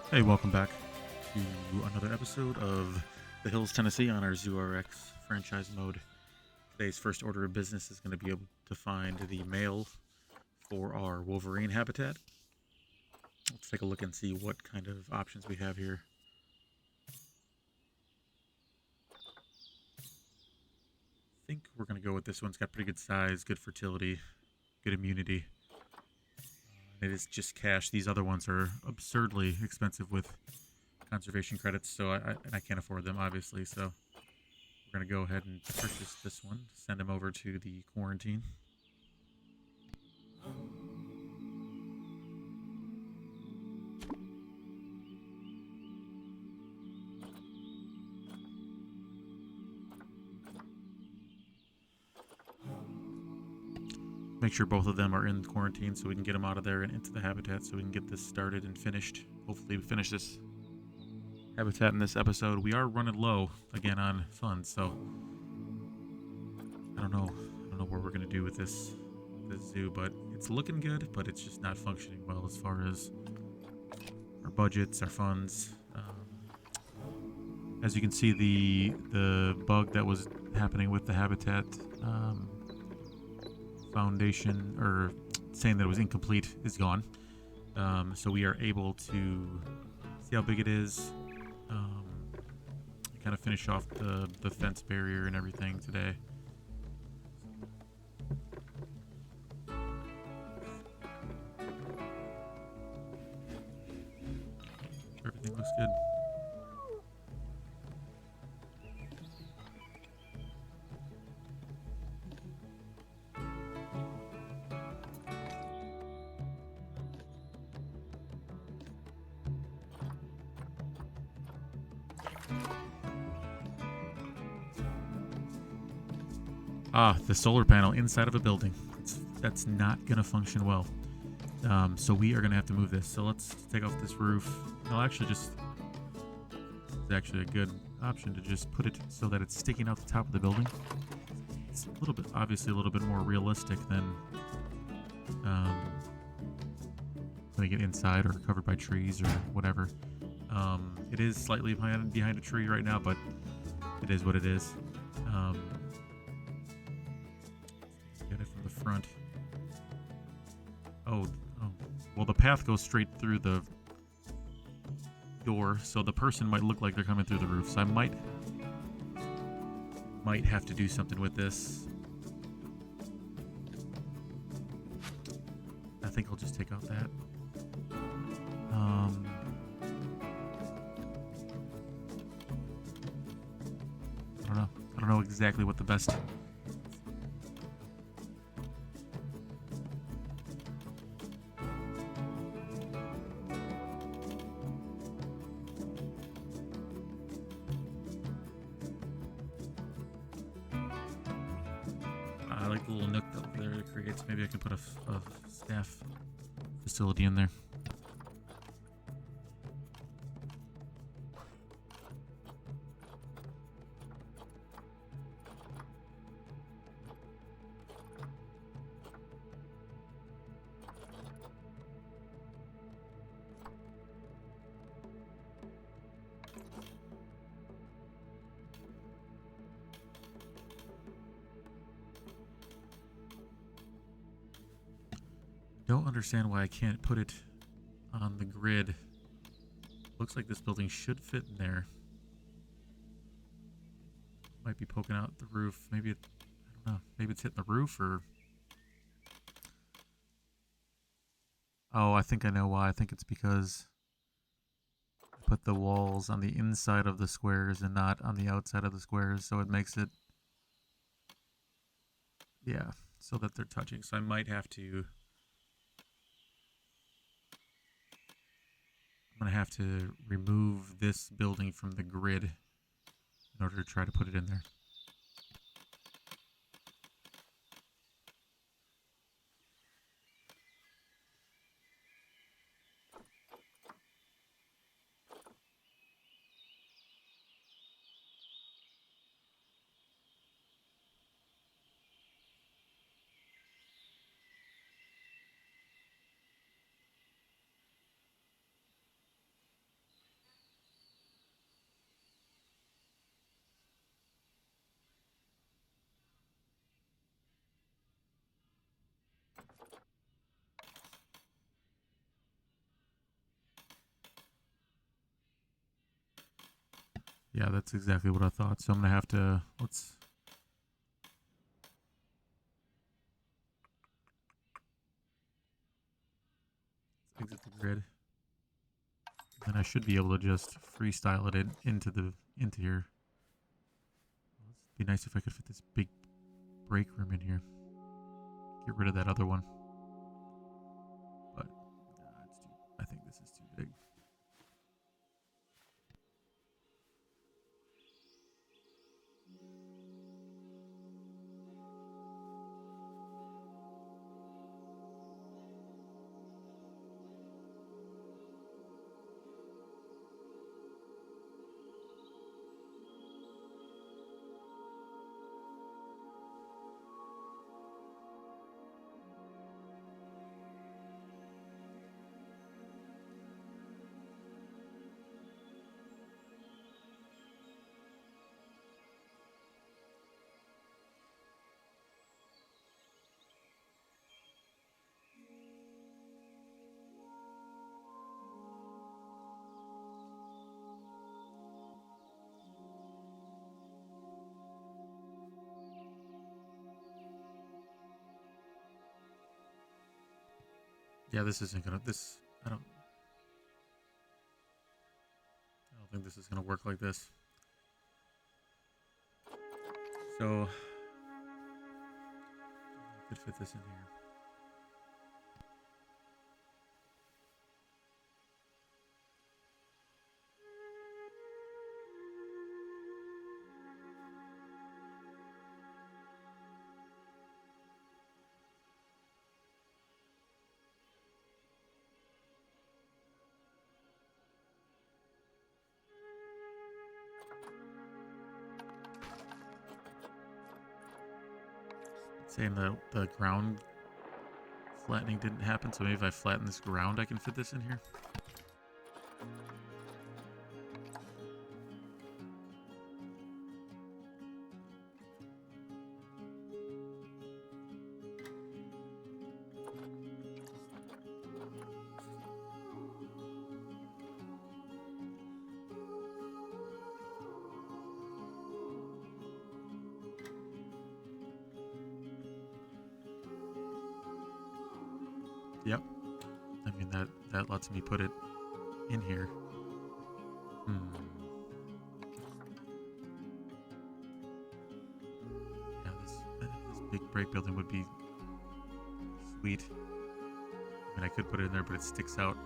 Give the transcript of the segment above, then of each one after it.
Hey, welcome back to another episode of The Hills, Tennessee on our ZooRx franchise mode. Today's first order of business is going to be able to find the male for our Wolverine habitat. Let's take a look and see what kind of options we have here. I think we're going to go with this one. It's got pretty good size, good fertility, good immunity. It is just cash. These other ones are absurdly expensive with conservation credits, so I can't afford them, obviously. So we're going to go ahead and purchase this one, send him over to the quarantine. Make sure both of them are in quarantine so we can get them out of there and into the habitat so we can get this started and finished. Hopefully we finish this habitat in this episode. We are running low again on funds, so I don't know what we're gonna do with this zoo, but it's looking good, but it's just not functioning well as far as our budgets, our funds. As you can see, the bug that was happening with the habitat foundation, or saying that it was incomplete, is gone. So we are able to see how big it is. Kind of finish off the fence barrier and everything today. Everything looks good. The solar panel inside of a building. That's not going to function well. So we are going to have to move this. So let's take off this roof. I'll actually this is actually a good option to just put it so that it's sticking out the top of the building. It's a little bit, obviously a little bit more realistic than putting it inside or covered by trees or whatever. It is slightly behind a tree right now, but it is what it is. Get it from the front. Well, the path goes straight through the door, so the person might look like they're coming through the roof. So I might have to do something with this. I think I'll just take out that. I don't know exactly what the best. I like the little nook up there it creates. Maybe I can put a staff facility in there. Don't understand why I can't put it on the grid. Looks like this building should fit in there. Might be poking out the roof. Maybe it, I don't know. Maybe it's hitting the roof, or... Oh, I think I know why. I think it's because I put the walls on the inside of the squares and not on the outside of the squares, so it makes it... Yeah, so that they're touching. So I might have to... I'm going to have to remove this building from the grid in order to try to put it in there. Yeah, that's exactly what I thought. So I'm going to have to, let's exit the grid. Then I should be able to just freestyle it into here. It'd be nice if I could fit this big break room in here. Get rid of that other one. But I think this is too big. Yeah, this isn't gonna. I don't think this is gonna work like this. So I could fit this in here. Saying the ground flattening didn't happen, so maybe if I flatten this ground, I can fit this in here. Yep. I mean, that lets me put it in here. Yeah, this big break building would be sweet. I mean, I could put it in there, but it sticks out.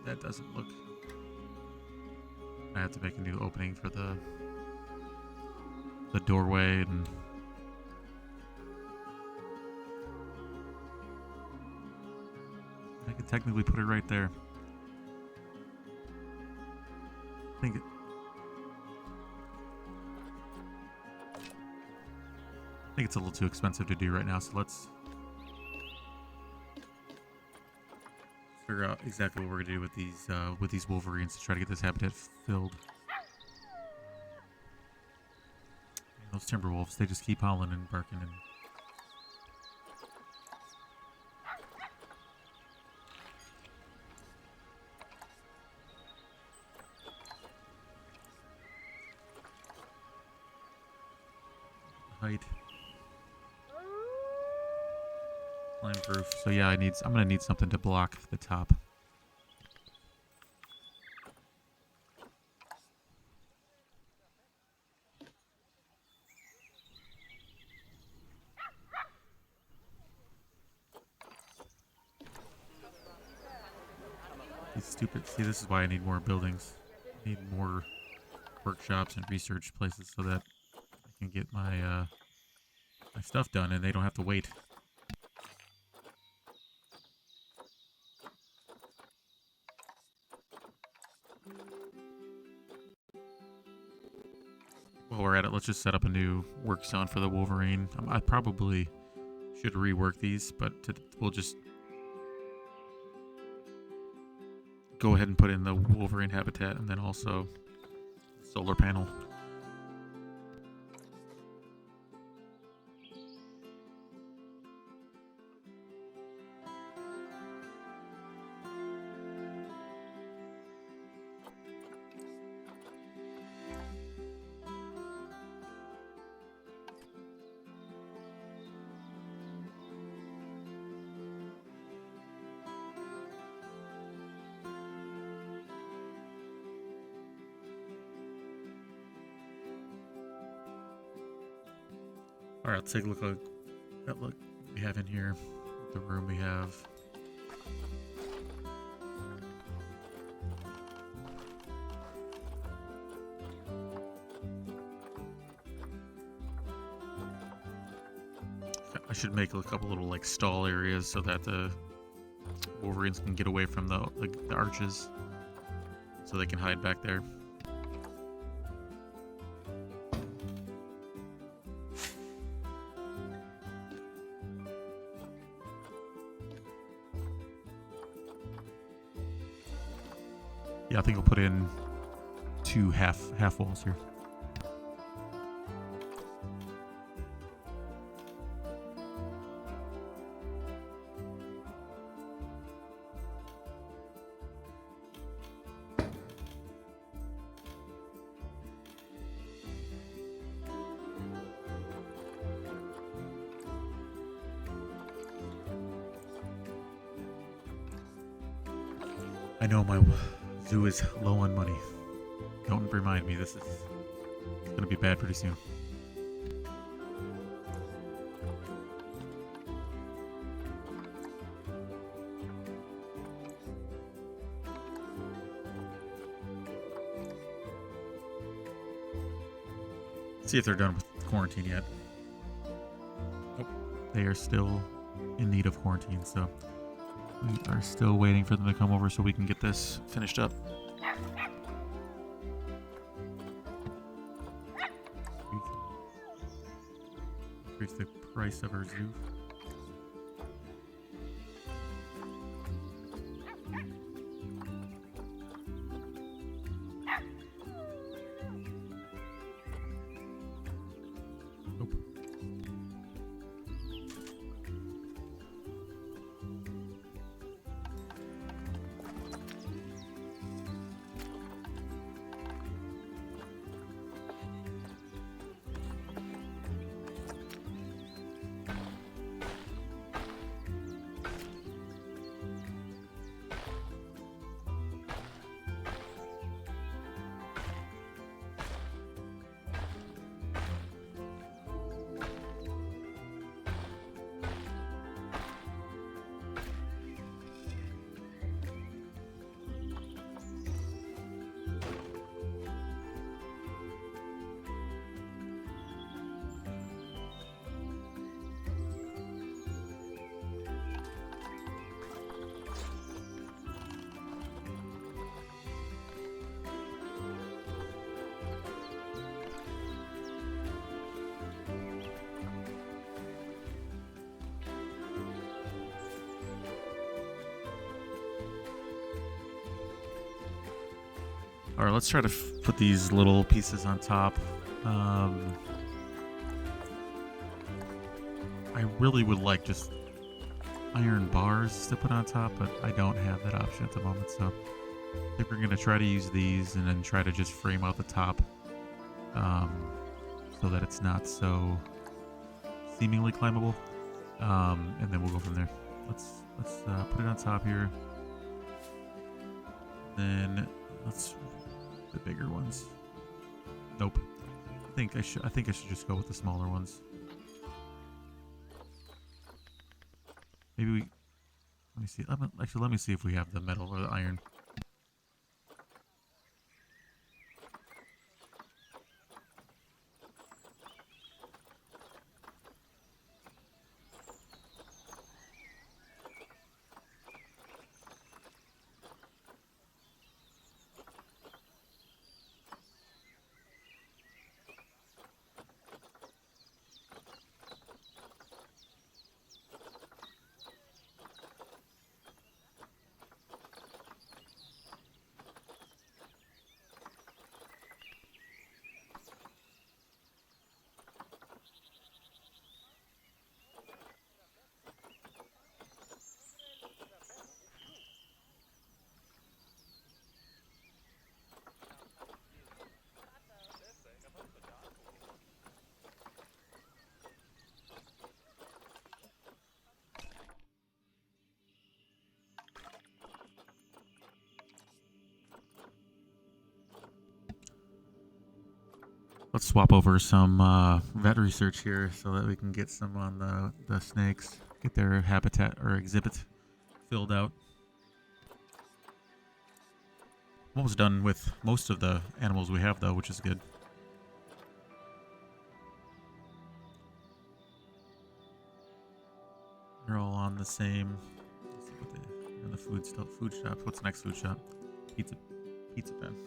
That doesn't look... I have to make a new opening for the doorway, and I could technically put it right there. I think it's a little too expensive to do right now, so let's figure out exactly what we're gonna do with these wolverines to try to get this habitat filled. And those timber wolves, they just keep howling and barking and... height. Climb proof. So yeah, I'm gonna need something to block the top. These stupid... See, this is why I need more buildings. I need more workshops and research places so that I can get my my stuff done and they don't have to wait. While we're at it, let's just set up a new work zone for the Wolverine. I probably should rework these, but we'll just go ahead and put in the Wolverine habitat and then also solar panel. All right, let's take a look at what we have in here. The room we have. I should make a couple little like stall areas so that the Wolverines can get away from the arches, so they can hide back there. Yeah, I think I'll put in 2 half walls here. I know my zoo is low on money. Don't remind me, this is gonna be bad pretty soon. See if they're done with quarantine yet. Nope. They are still in need of quarantine, so we are still waiting for them to come over so we can get this finished up. Increase the price of our zoo. Nope. All right, let's try to put these little pieces on top. I really would like just iron bars to put on top, but I don't have that option at the moment, so I think we're going to try to use these and then try to just frame out the top so that it's not so seemingly climbable, and then we'll go from there. Let's put it on top here. Then let's the bigger ones. Nope. I think I should just go with the smaller ones. Maybe we. Let me see. Actually, let me see if we have the metal or the iron. Let's swap over some vet research here so that we can get some on the snakes, get their habitat or exhibit filled out. Almost done with most of the animals we have, though, which is good. They're all on the same. Let's see what they in the food shop. What's the next food shop? Pizza pen.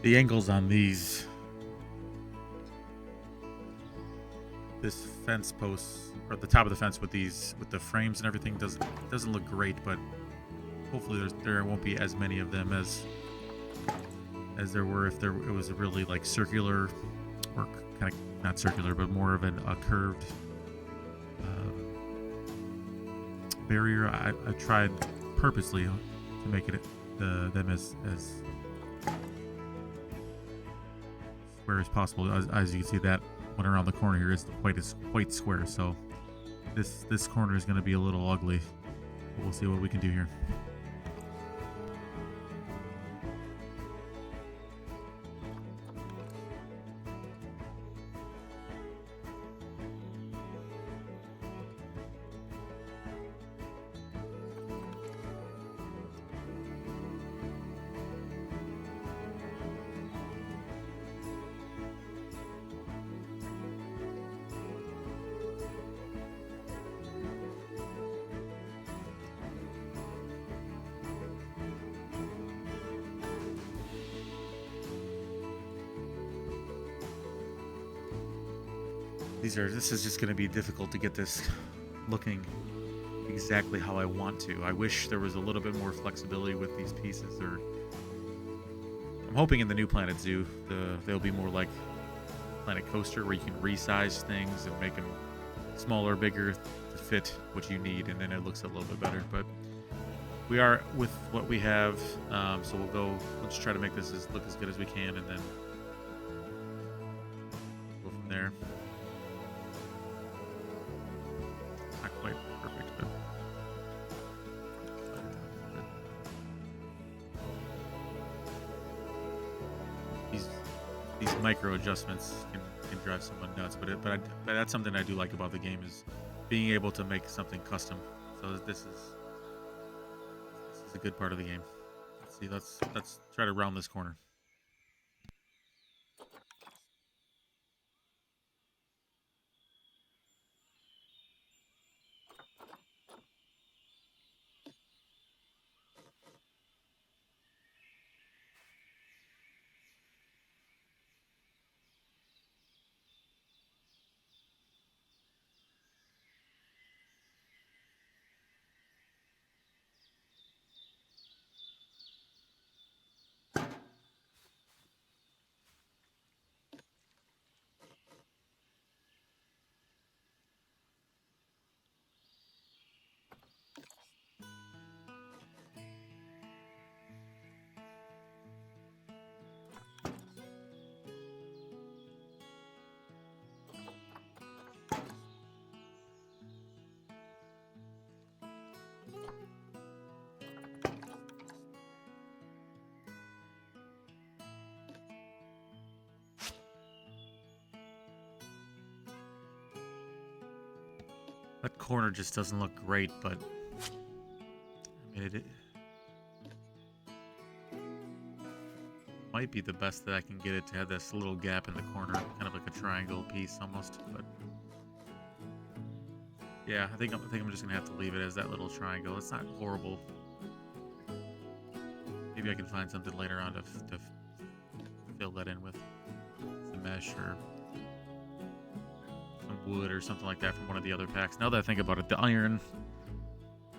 The angles on this fence post, or the top of the fence with the frames and everything doesn't look great, but hopefully there won't be as many of them as there were if it was a really like circular, or kind of not circular, but more of a curved barrier. I tried purposely to make them as square as possible. As you can see, that one around the corner here is quite square. So this corner is going to be a little ugly. But we'll see what we can do here. This is just going to be difficult to get this looking exactly how I want to. I wish there was a little bit more flexibility with these pieces. Or I'm hoping in the new Planet Zoo, they'll be more like Planet Coaster, where you can resize things and make them smaller, bigger to fit what you need, and then it looks a little bit better. But we are with what we have, so we'll just try to make this look as good as we can, and then go from there. Not quite perfect, but these micro adjustments can drive someone nuts. But that's something I do like about the game, is being able to make something custom. So this is a good part of the game. Let's see. Let's try to round this corner. That corner just doesn't look great, but I mean, it might be the best that I can get it to have this little gap in the corner, kind of like a triangle piece almost. But yeah, I think I'm just gonna have to leave it as that little triangle. It's not horrible. Maybe I can find something later on to fill that in with some mesh or wood or something like that from one of the other packs. Now that I think about it, the iron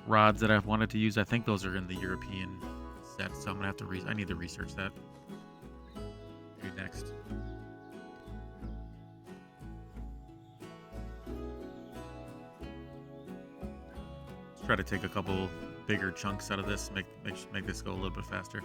rods that I've wanted to use, I think those are in the European set, so I'm gonna have to I need to research that. Maybe next. Let's try to take a couple bigger chunks out of this, make this go a little bit faster.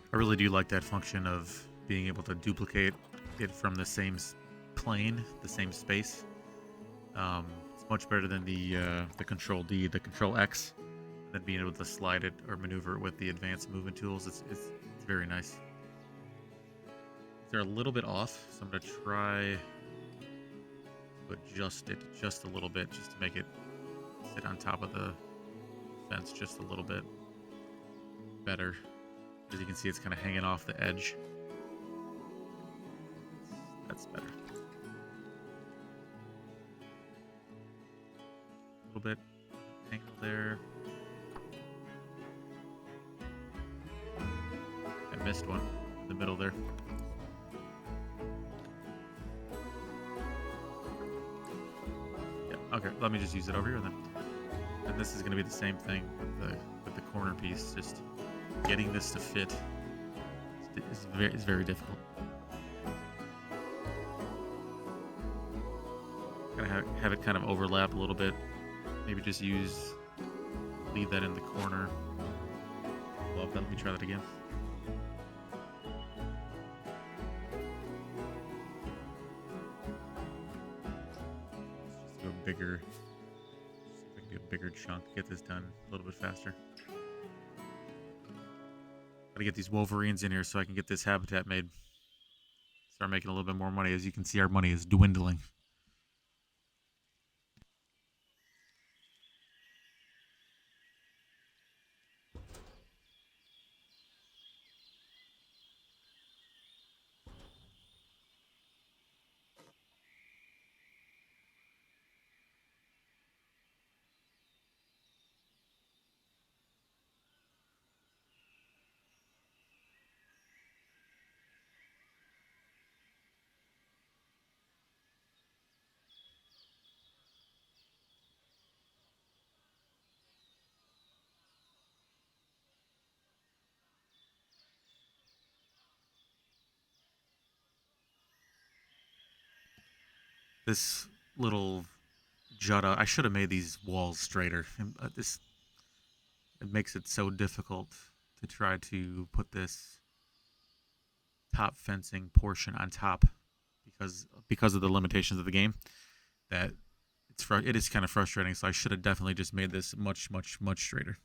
I really do like that function of being able to duplicate it from the same plane, the same space. It's much better than the Control D, the Control X, than being able to slide it or maneuver it with the advanced movement tools. It's very nice. They're a little bit off, so I'm gonna try to adjust it just a little bit, just to make it sit on top of the fence just a little bit better. As you can see, it's kind of hanging off the edge. That's better. A little bit angle there. I missed one in the middle there. Yeah, okay, let me just use it over here then. And this is going to be the same thing with the corner piece, just getting this to fit is very difficult. Gotta have it kind of overlap a little bit. Maybe just leave that in the corner. Love that. Let me try that again. Just do a bigger, see if I can do a bigger chunk. Get this done a little bit faster. Gotta get these Wolverines in here so I can get this habitat made. Start making a little bit more money. As you can see, our money is dwindling. This little jutta. I should have made these walls straighter. This it makes it so difficult to try to put this top fencing portion on top because of the limitations of the game. That it is kind of frustrating. So I should have definitely just made this much straighter.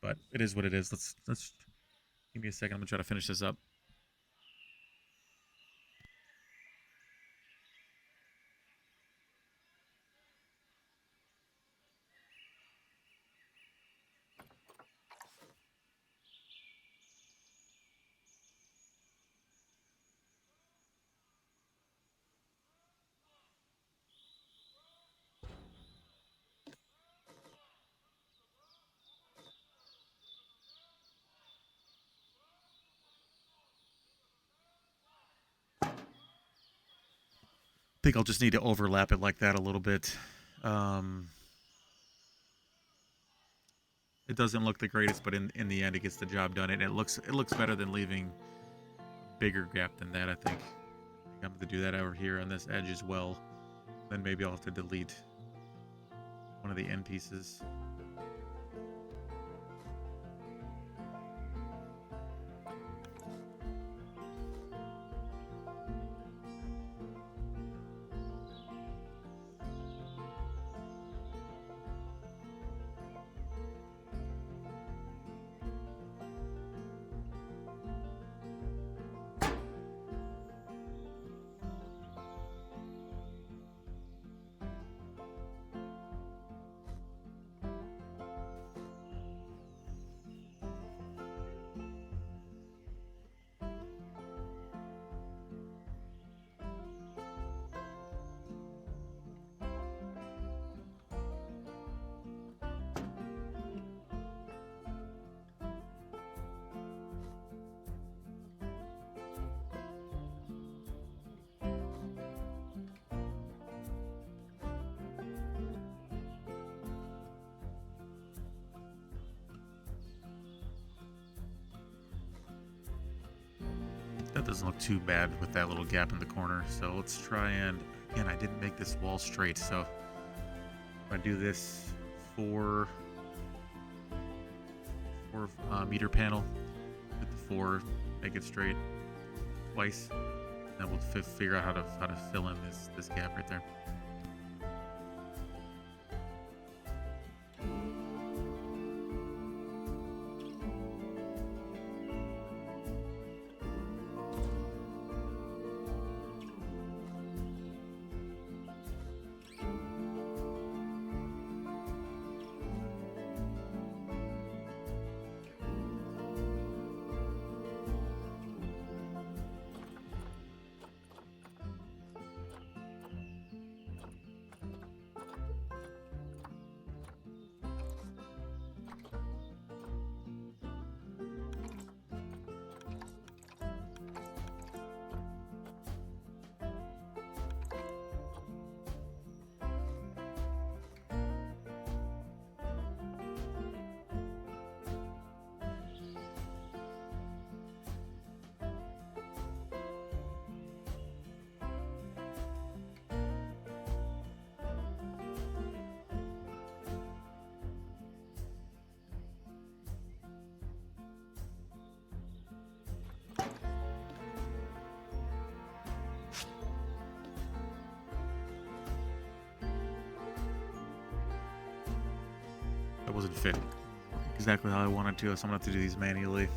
But it is what it is. Let's give me a second. I'm gonna try to finish this up. I think I'll just need to overlap it like that a little bit. Um, it doesn't look the greatest, but in the end, it gets the job done, and it looks better than leaving a bigger gap than that. I think I'm going to do that over here on this edge as well. Then maybe I'll have to delete one of the end pieces. That doesn't look too bad with that little gap in the corner. So let's try and, again, I didn't make this wall straight. So if I do this 4 meter panel, hit the 4, make it straight twice. Then we'll figure out how to fill in this gap right there. That wasn't fitting exactly how I wanted to, so I'm gonna have to do these manually.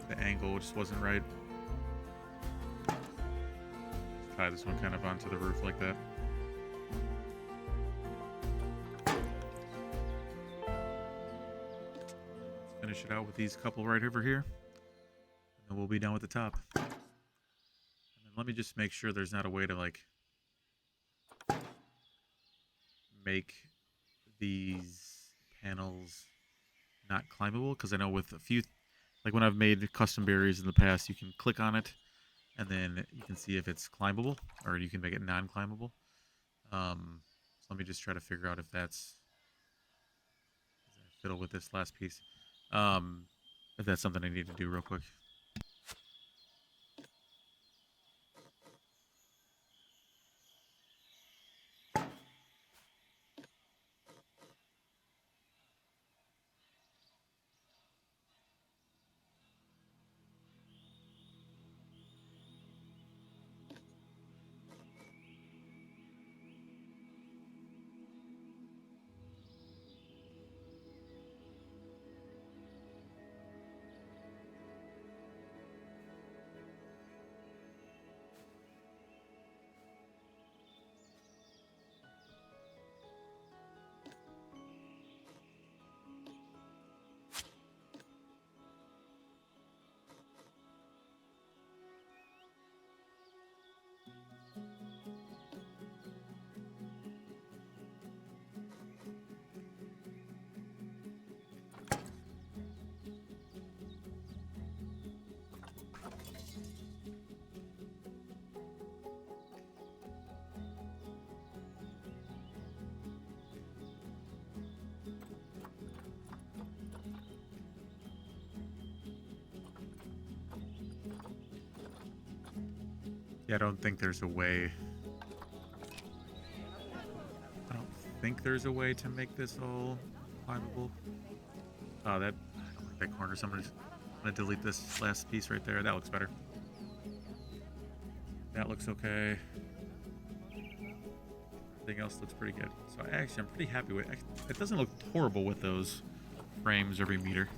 The angle just wasn't right. Just tie this one kind of onto the roof like that. Let's finish it out with these couple right over here, and then we'll be done with the top. And then let me just make sure there's not a way to like make these panels not climbable, because I know with a few, like when I've made custom barriers in the past, you can click on it and then you can see if it's climbable, or you can make it non-climbable. So let me just try to figure out if that's fiddle with this last piece. If that's something I need to do real quick. Yeah, I don't think there's a way. I don't think there's a way to make this all climbable. Oh, that I don't like that corner. So I'm gonna delete this last piece right there. That looks better. That looks okay. Everything else looks pretty good. So actually, I'm pretty happy with it. It doesn't look horrible with those frames every meter.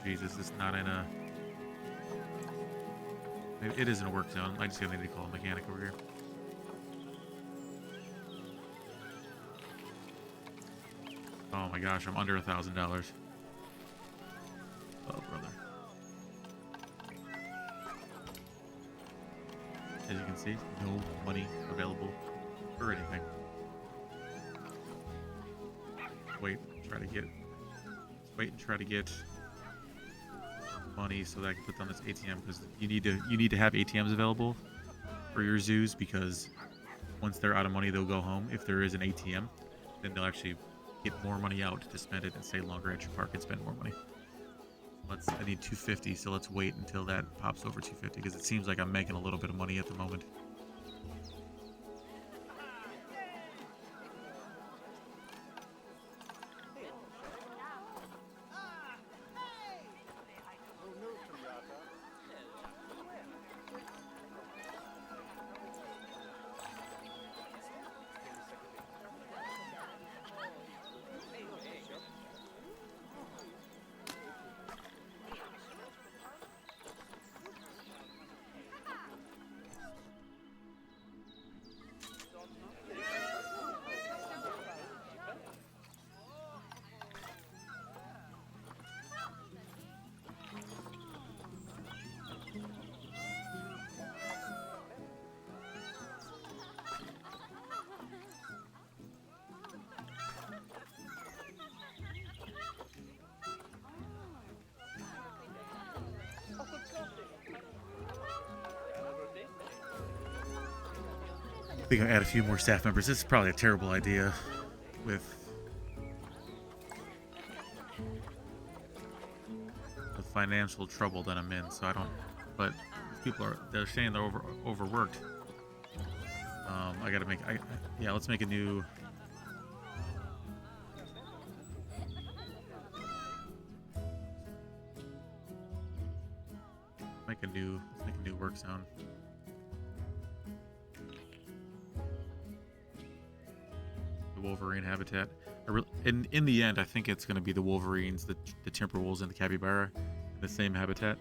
Jesus, it's not in a... It is in a work zone. I just need to call a mechanic over here. Oh my gosh, I'm under $1,000. Oh, brother. As you can see, no money available for anything. Wait and try to get money so that I can put on this ATM, because you need to have ATMs available for your zoos, because once they're out of money, they'll go home. If there is an ATM, then they'll actually get more money out to spend it and stay longer at your park and spend more money. I need 250, so let's wait until that pops over 250, because it seems like I'm making a little bit of money at the moment. I think I'll add a few more staff members. This is probably a terrible idea with the financial trouble that I'm in, so I don't... But they're saying they're overworked. I gotta make... yeah, let's make a new... Let's make a new work zone. Wolverine habitat. In the end, I think it's going to be the Wolverines, the Timberwolves, and the Capybara in the same habitat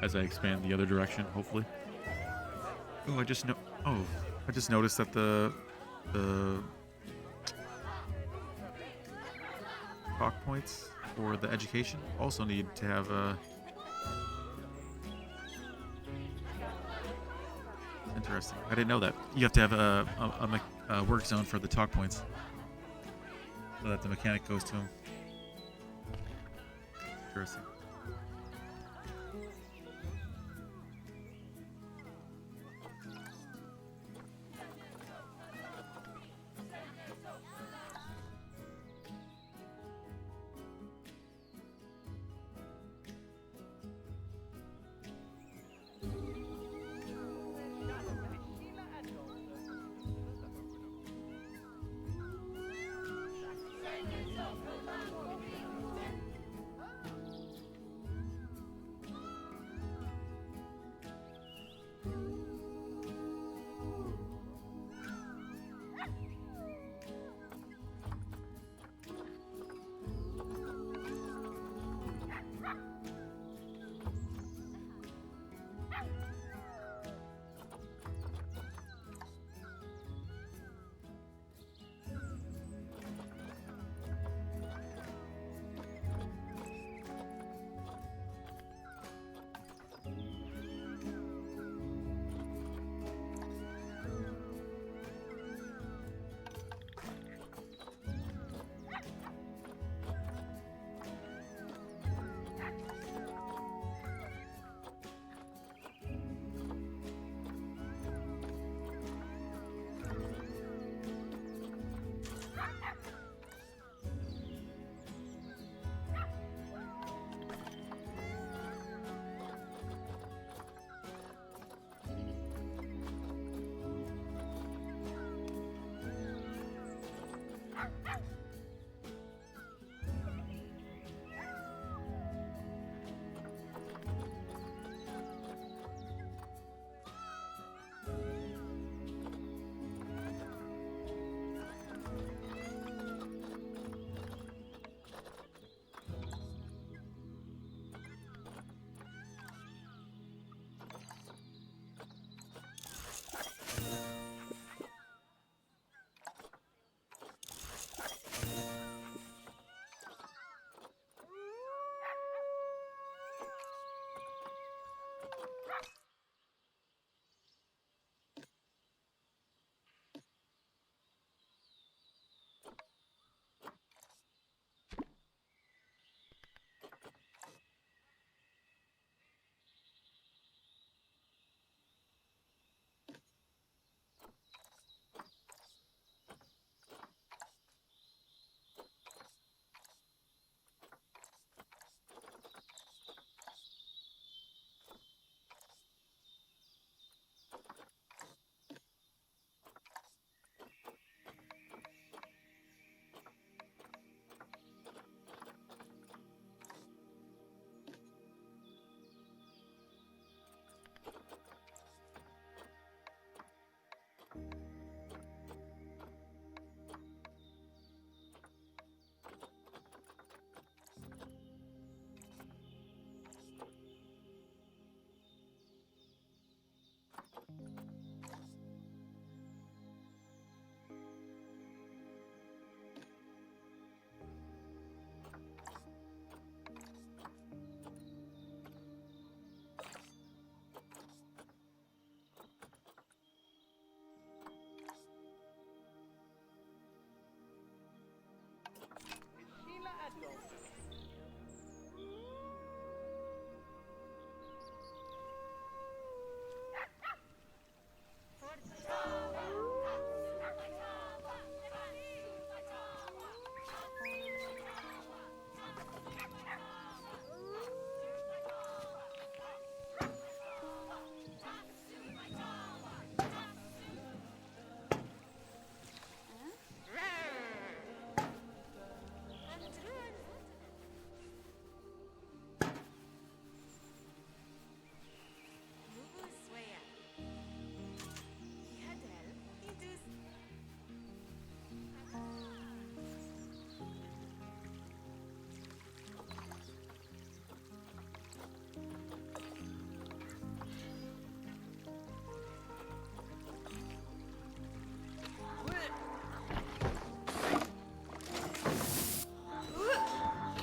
as I expand the other direction, hopefully. Oh, I just noticed that the talk points for the education also need to have interesting. I didn't know that. You have to have a work zone for the talk points, so that the mechanic goes to them. Interesting.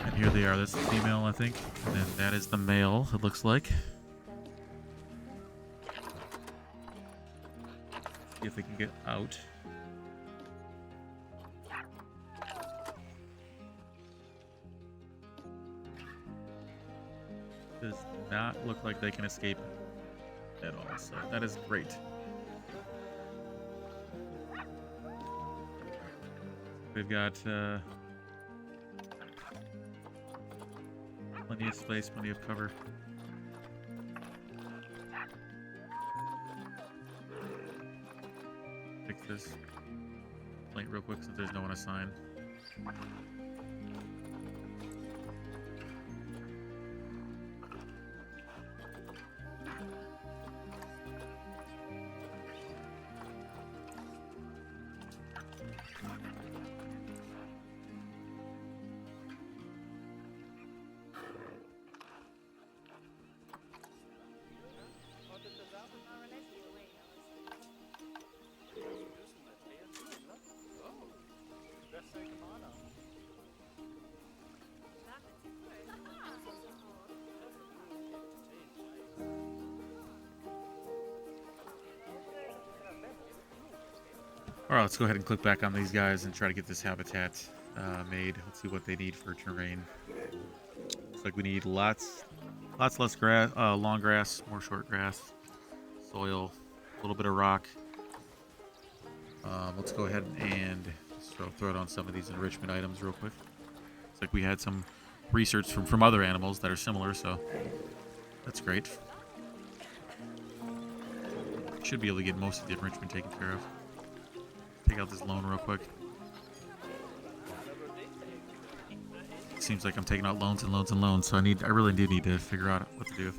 And here they are. That's the female, I think. And then that is the male, it looks like. See if they can get out. Does not look like they can escape at all, so that is great. We've got plenty of space, plenty of cover. Fix this plate real quick since there's no one assigned. Alright, let's go ahead and click back on these guys and try to get this habitat made. Let's see what they need for terrain. Looks like we need lots less grass, long grass, more short grass, soil, a little bit of rock. Let's go ahead and throw down some of these enrichment items real quick. Looks like we had some research from other animals that are similar, so that's great. Should be able to get most of the enrichment taken care of. Take out this loan real quick. Seems like I'm taking out loans and loans and loans, so I really do need to figure out what to do.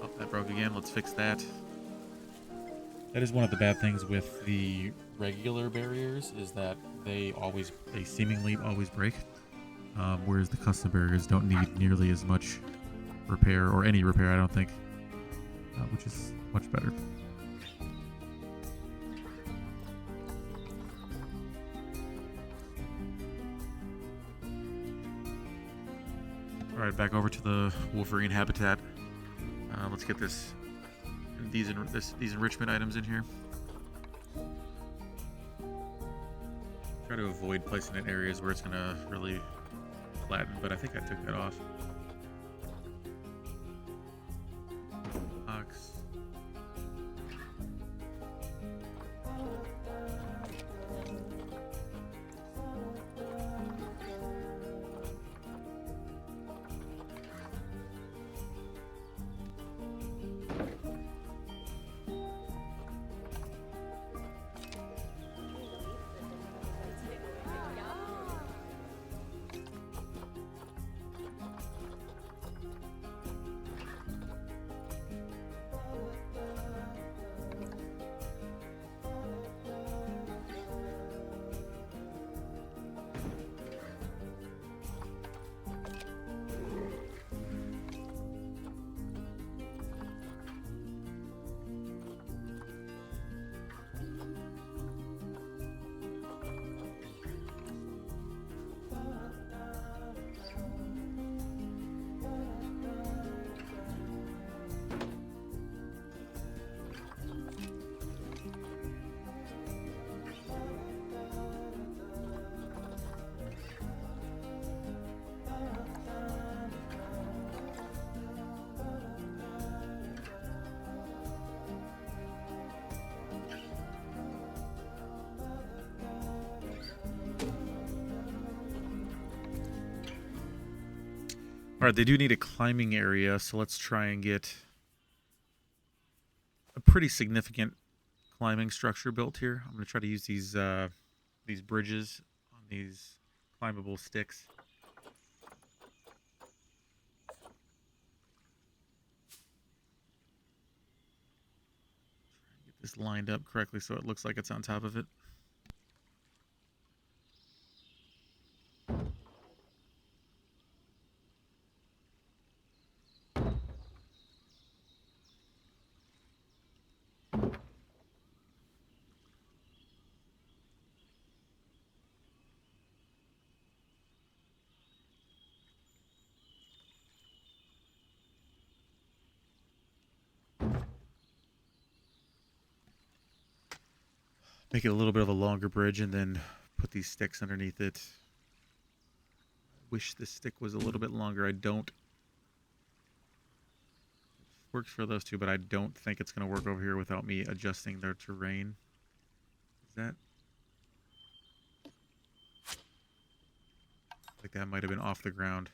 Oh, that broke again. Let's fix that. That is one of the bad things with the regular barriers, is that they seemingly always break, whereas the custom barriers don't need nearly as much repair, or any repair, I don't think, which is much better. Alright, back over to the Wolverine habitat. let's get these enrichment items in here. Try to avoid placing it in areas where it's gonna really flatten, but I think I took that off. Box. All right, they do need a climbing area, so let's try and get a pretty significant climbing structure built here. I'm going to try to use these bridges on these climbable sticks. Get this lined up correctly so it looks like it's on top of it. Make it a little bit of a longer bridge and then put these sticks underneath it. Wish this stick was a little bit longer. I don't. It works for those two, but I don't think it's going to work over here without me adjusting their terrain. Is that? Like that might have been off the ground.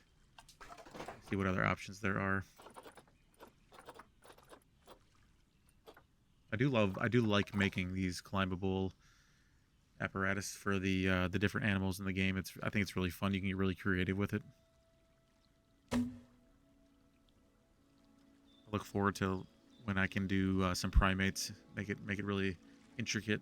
See what other options there are. I do like making these climbable apparatus for the different animals in the game. I think it's really fun. You can get really creative with it. I look forward to when I can do some primates, make it really intricate.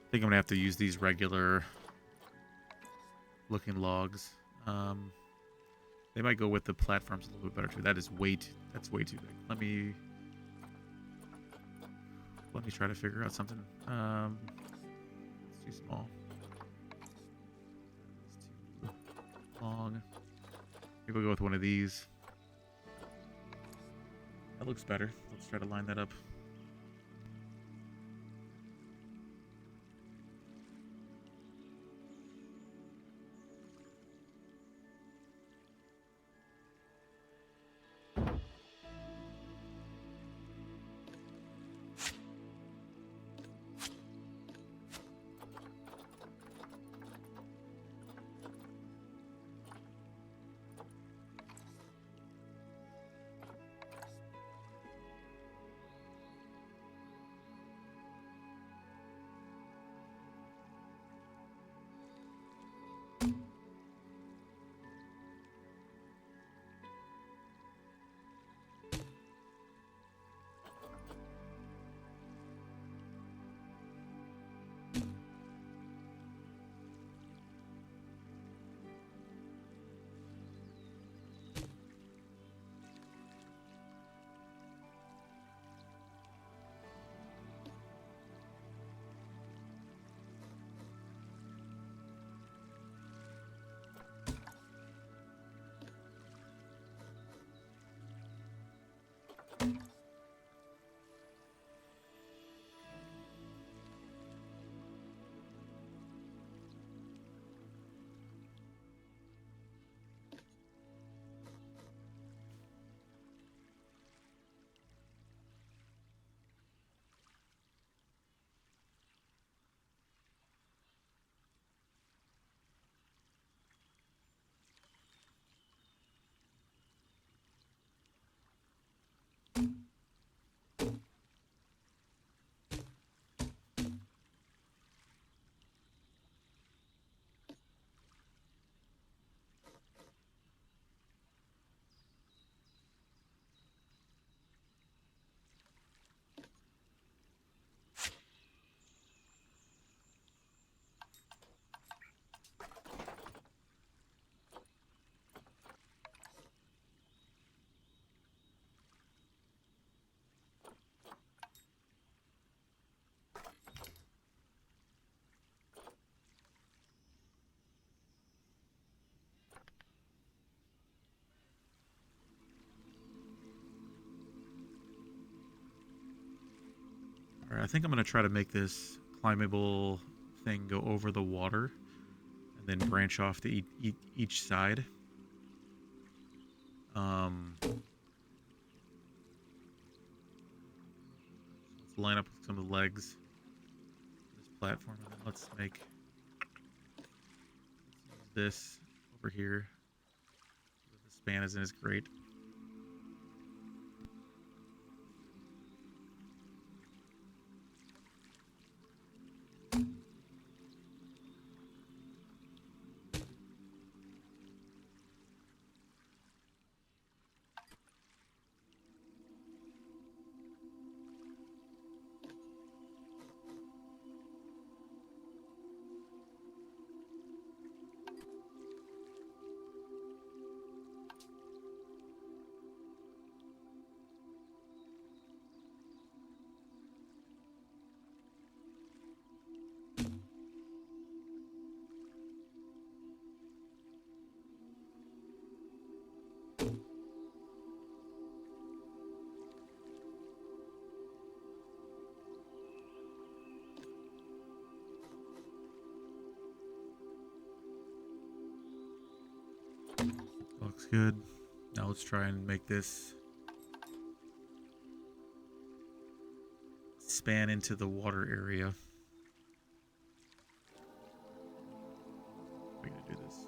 I think I'm gonna have to use these regular looking logs. They might go with the platforms a little bit better too. That's way too big. Let me try to figure out something. It's too small. It's too long. Maybe we'll go with one of these. That looks better. Let's try to line that up. All right, I think I'm going to try to make this climbable thing go over the water and then branch off to each side. Let's line up some of the legs of this platform, and then let's use this over here. The span isn't as great. Looks good. Now let's try and make this span into the water area. We're gonna do this.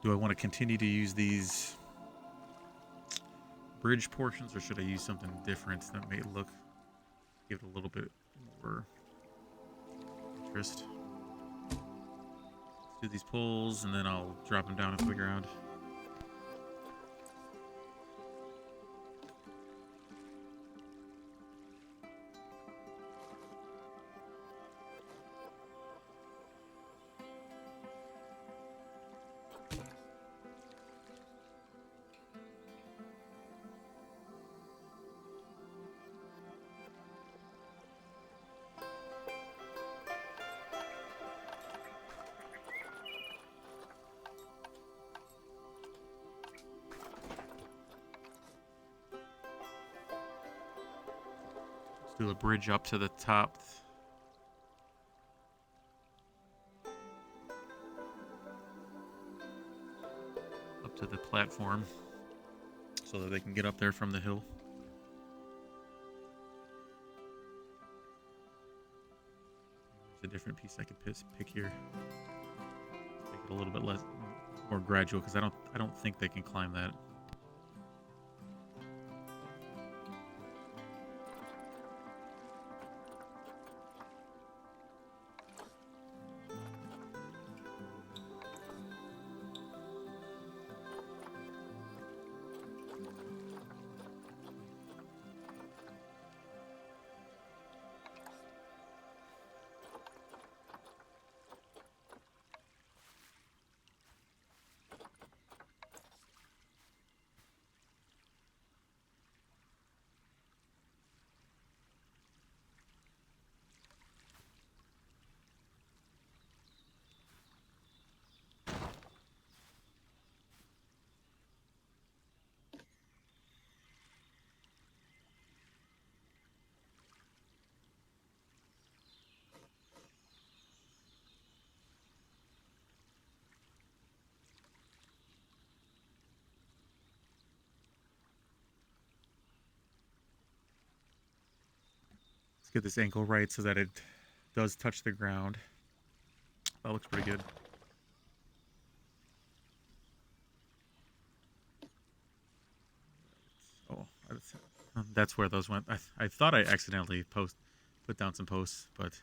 Do I want to continue to use these bridge portions, or should I use something different that may give it a little bit more interest? Let's do these poles, and then I'll drop them down into the ground. Do a bridge up to the top. Up to the platform so that they can get up there from the hill. There's a different piece I could pick here. Make it a little bit more gradual, because I don't think they can climb that. Let's get this ankle right so that it does touch the ground. That looks pretty good. Oh, that's where those went. I thought I accidentally put down some posts, but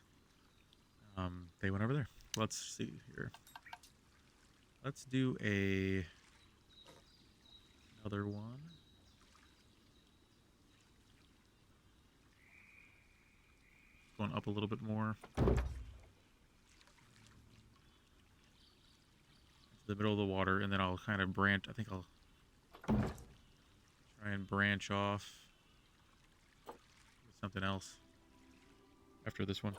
they went over there. Let's see here. Let's do another one. Going up a little bit more. the middle of the water, and then I'll kind of branch. I think I'll try and branch off with something else after this one.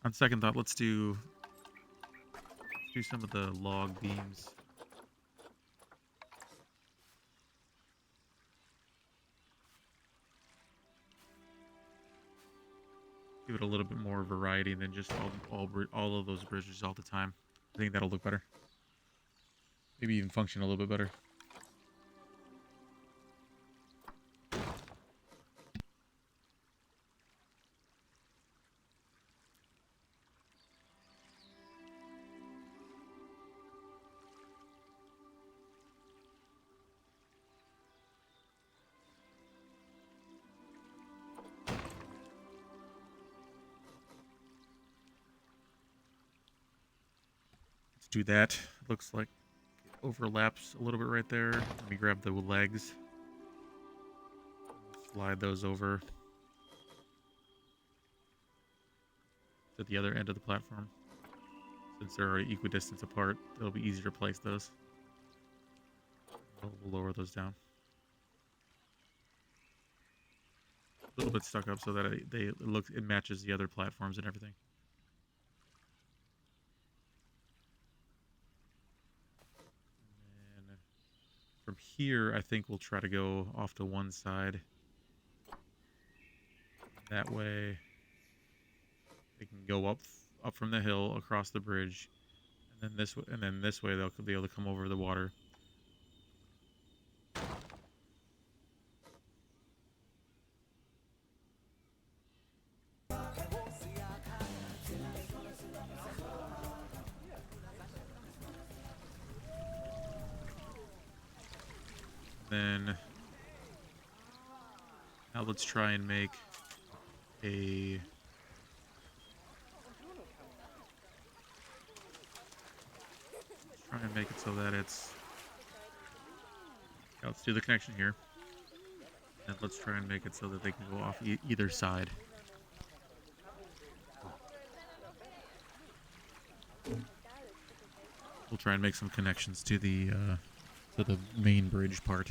On second thought, let's do some of the log beams. Give it a little bit more variety than just all of those bridges all the time. I think that'll look better. Maybe even function a little bit better. Do that. Looks like it overlaps a little bit right there. Let me grab the legs. Slide those over to the other end of the platform. Since they're equidistant apart, it'll be easier to place those. We'll lower those down. A little bit stuck up so that it matches the other platforms and everything. From here, I think we'll try to go off to one side. That way, they can go up from the hill across the bridge, and then this way they'll be able to come over the water. Then now let's try and make a it so that it's let's do the connection here, and let's try and make it so that they can go off either side. We'll try and make some connections to the main bridge part.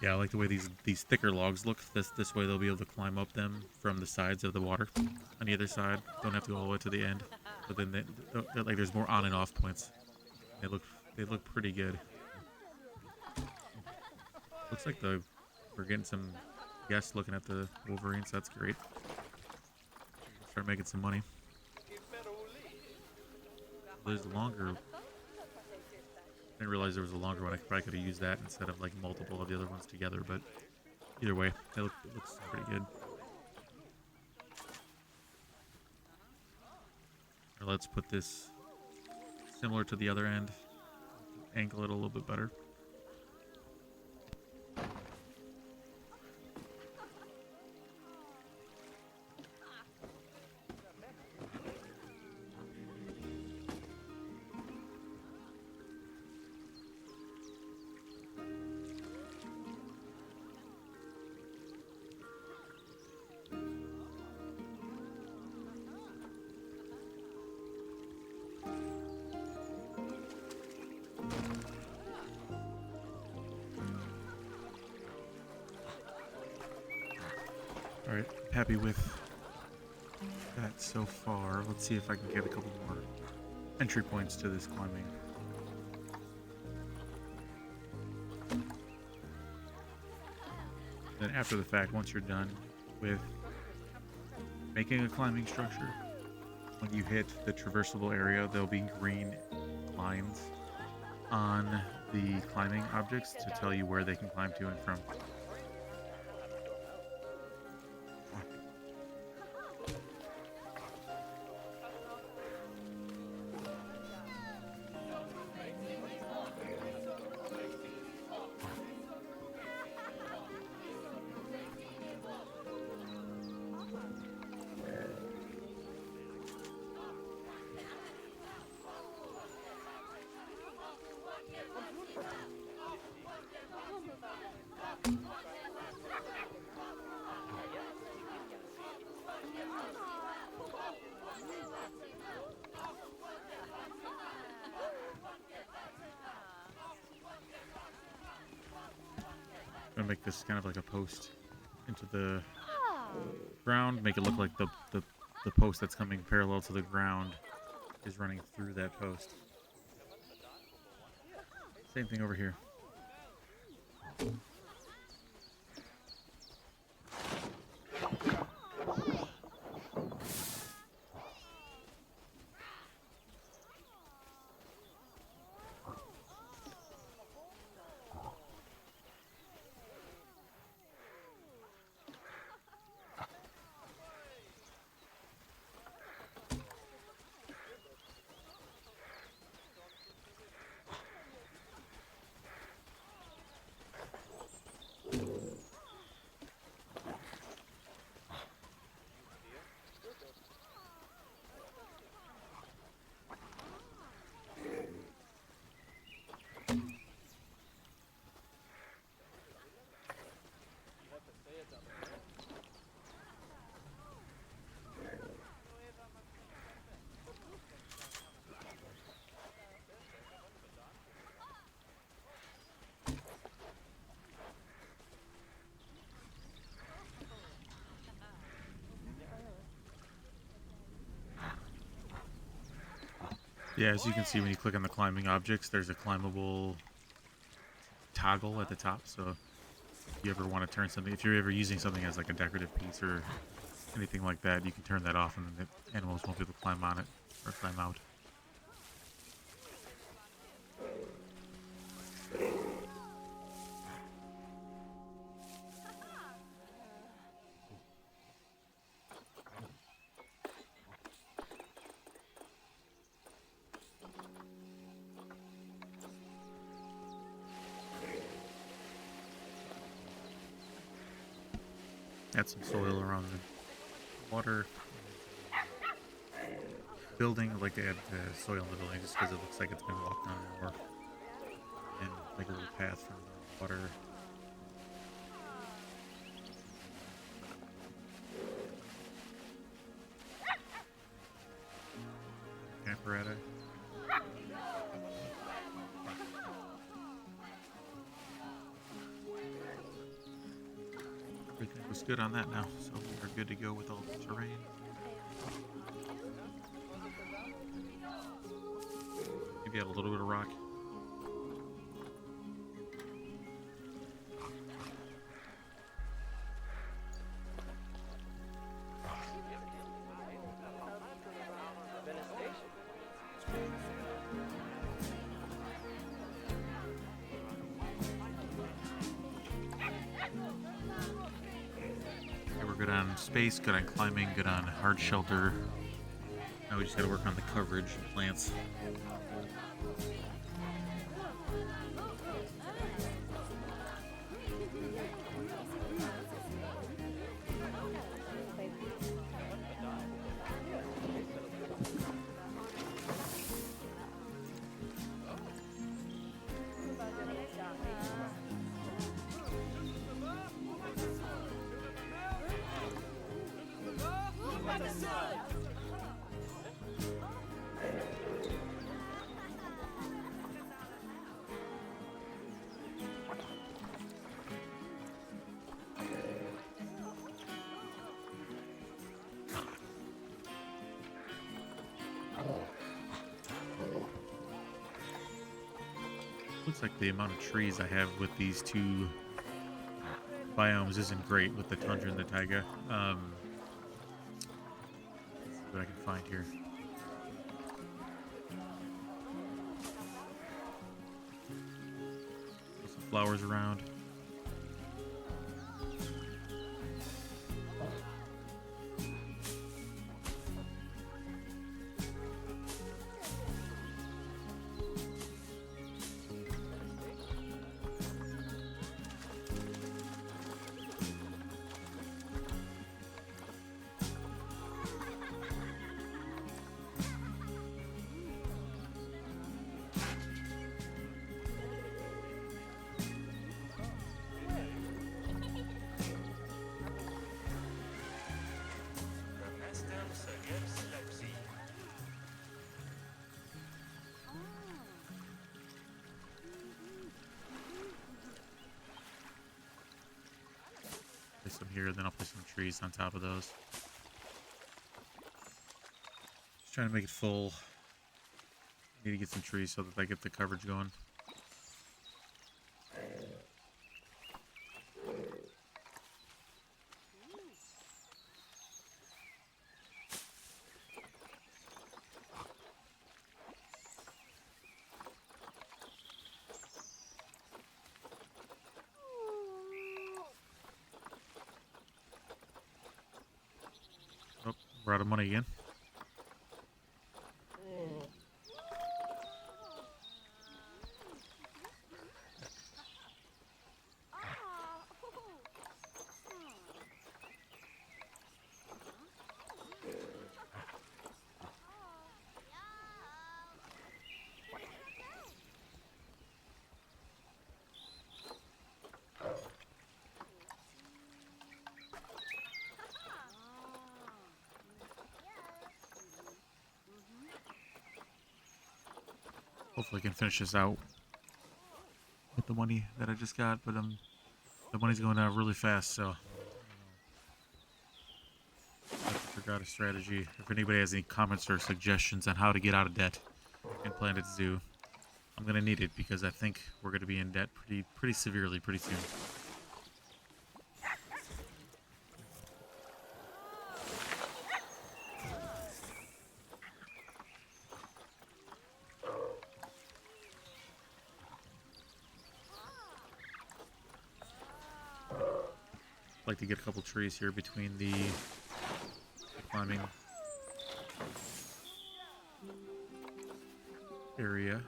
Yeah, I like the way these thicker logs look. This way they'll be able to climb up them from the sides of the water on the other side. Don't have to go all the way to the end. But then they're like there's more on and off points. They look pretty good. Looks like we're getting some guests looking at the Wolverines. That's great. Start making some money. There's a longer. I didn't realize there was a longer one. I probably could have used that instead of like multiple of the other ones together, but either way, it looks pretty good. Now let's put this similar to the other end, angle it a little bit better. Alright, happy with that so far. Let's see if I can get a couple more entry points to this climbing. Then after the fact, once you're done with making a climbing structure, when you hit the traversable area, there'll be green lines on the climbing objects to tell you where they can climb to and from. to make this kind of like a post into the ground, make it look like the post that's coming parallel to the ground is running through that post. Same thing over here. Yeah, as you can see when you click on the climbing objects, there's a climbable toggle at the top. So if you ever want to turn something, if you're ever using something as like a decorative piece or anything like that, you can turn that off and then the animals won't be able to climb on it or climb out. Add some soil around the water. Building, I like to add soil in the building just because it looks like it's been walked on more. And make a little path from the water. Camperetta. Everything was good on that now, so we're good to go with all the terrain. Maybe add a little bit of rock. Good on space, good on climbing, good on hard shelter. Now we just gotta work on the coverage of plants. Looks like the amount of trees I have with these two biomes isn't great with the tundra and the taiga. Let's see what I can find here. Put some flowers around. place them here, then I'll place some trees on top of those. Just trying to make it full. Need to get some trees so that I get the coverage going. Oh, we're out of money again. Hopefully I can finish this out with the money that I just got, but the money's going out really fast, so I forgot a strategy. If anybody has any comments or suggestions on how to get out of debt in Planet Zoo, I'm gonna need it because I think we're gonna be in debt pretty severely pretty soon. I'd like to get a couple trees here between the climbing area.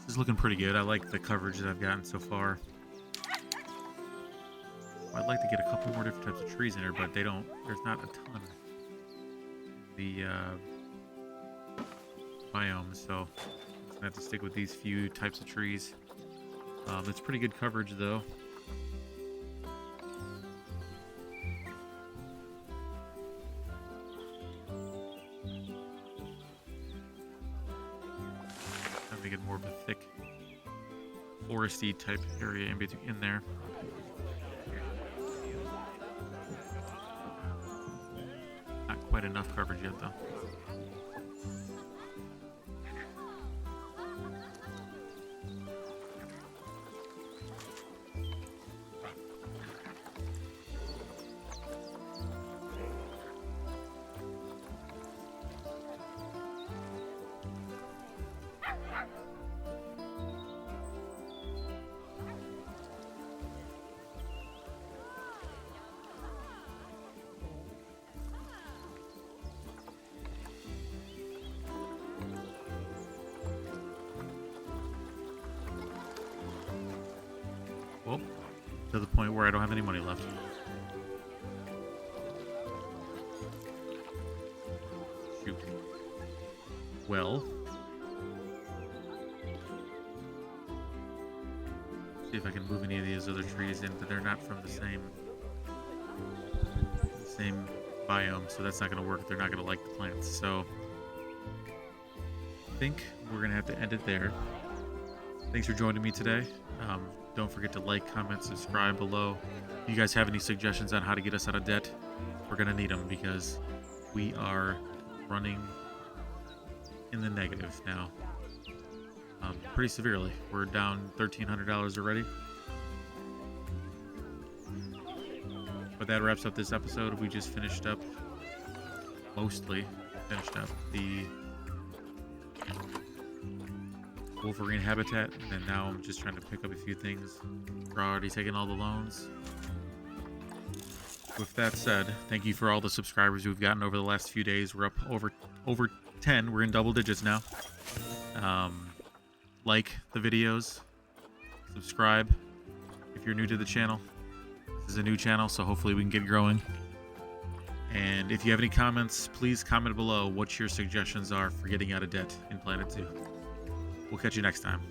This is looking pretty good. I like the coverage that I've gotten so far. I'd like to get a couple more different types of trees in here, but there's not a ton in the biome, so I'm just gonna have to stick with these few types of trees. It's pretty good coverage though. Trying to get more of a thick foresty type area in there. Not quite enough coverage yet though. Well, to the point where I don't have any money left. Shoot. Well. See if I can move any of these other trees in, but they're not from the same biome, so that's not going to work. They're not going to like the plants, so I think we're going to have to end it there. Thanks for joining me today. Don't forget to like, comment, subscribe below. If you guys have any suggestions on how to get us out of debt, we're going to need them because we are running in the negative now. Pretty severely. We're down $1,300 already. But that wraps up this episode. We just mostly finished up the Wolverine habitat, and then now I'm just trying to pick up a few things. We're already taking all the loans. With that said, thank you for all the subscribers we've gotten over the last few days. We're up over 10. We're in double digits now. Like the videos, Subscribe if you're new to the channel. This is a new channel, so hopefully we can get growing. And if you have any comments, please comment below what your suggestions are for getting out of debt in Planet Zoo. We'll catch you next time.